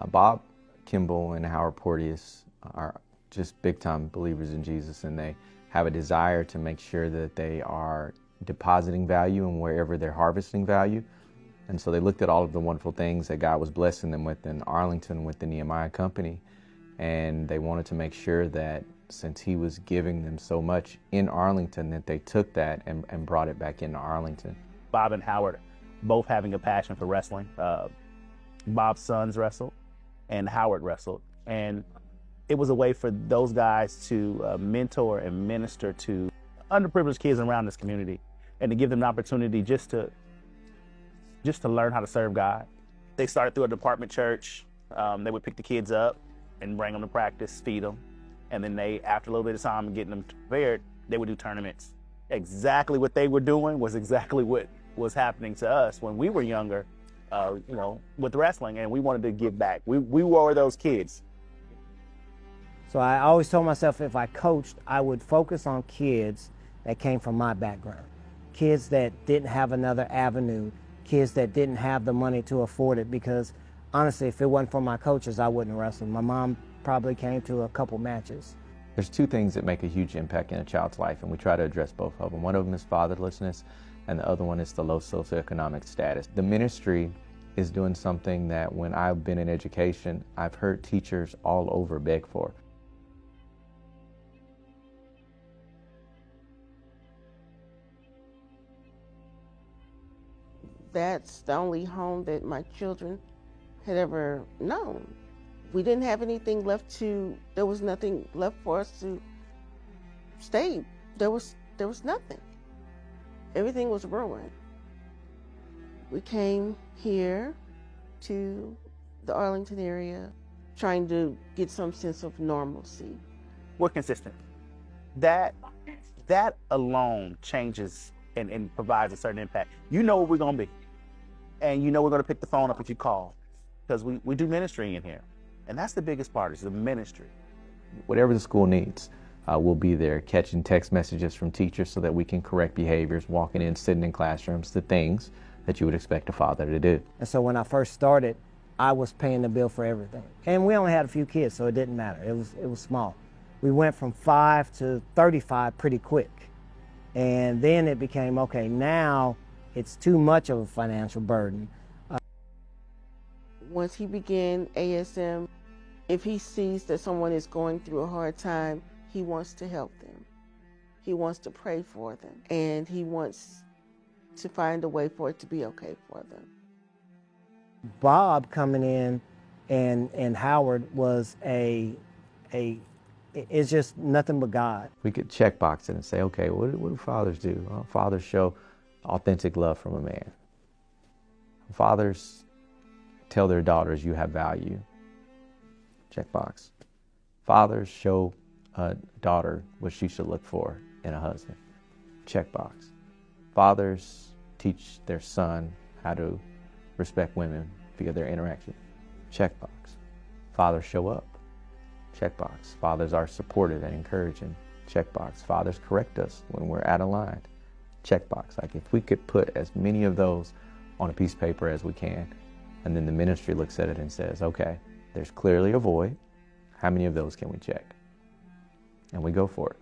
Bob Kimball and Howard Porteous are just big-time believers in Jesus, and they have a desire to make sure that they are depositing value and wherever they're harvesting value. And so they looked at all of the wonderful things that God was blessing them with in Arlington with the Nehemiah Company, and they wanted to make sure that since he was giving them so much in Arlington, that they took that and brought it back into Arlington. Bob and Howard both having a passion for wrestling. Bob's sons wrestled and Howard wrestled, and it was a way for those guys to mentor and minister to underprivileged kids around this community, and to give them an opportunity just to learn how to serve God. They started through a department church. They would pick the kids up and bring them to practice, feed them, and then they, after a little bit of time getting them prepared, they would do tournaments. Exactly what they were doing was exactly what was happening to us when we were younger, with wrestling, and we wanted to give back. We were those kids. So I always told myself if I coached, I would focus on kids that came from my background. Kids that didn't have another avenue, kids that didn't have the money to afford it, because honestly, if it wasn't for my coaches, I wouldn't wrestle. My mom probably came to a couple matches. There's two things that make a huge impact in a child's life, and we try to address both of them. One of them is fatherlessness, and the other one is the low socioeconomic status. The ministry is doing something that when I've been in education, I've heard teachers all over beg for. That's the only home that my children had ever known. We didn't have anything left there was nothing left for us to stay. There was nothing. Everything was ruined. We came here to the Arlington area trying to get some sense of normalcy. We're consistent. That alone changes and provides a certain impact. You know where we're gonna be. And you know we're gonna pick the phone up if you call, because we do ministry in here. And that's the biggest part, is the ministry. Whatever the school needs, we'll be there catching text messages from teachers so that we can correct behaviors, walking in, sitting in classrooms, the things that you would expect a father to do. And so when I first started, I was paying the bill for everything. And we only had a few kids, so it didn't matter. It was small. We went from 5 to 35 pretty quick. And then it became, okay, now it's too much of a financial burden. Once he began ASM, if he sees that someone is going through a hard time, he wants to help them. He wants to pray for them, and he wants to find a way for it to be okay for them. Bob coming in and Howard was it's just nothing but God. We could checkbox it and say, okay, what do fathers do? Well, fathers show authentic love from a man. Fathers tell their daughters you have value. Checkbox. Fathers show a daughter what she should look for in a husband. Checkbox. Fathers teach their son how to respect women via their interaction. Checkbox. Fathers show up. Checkbox. Fathers are supportive and encouraging. Checkbox. Fathers correct us when we're out of line. Checkbox. Like, if we could put as many of those on a piece of paper as we can, and then the ministry looks at it and says, okay, there's clearly a void. How many of those can we check? And we go for it.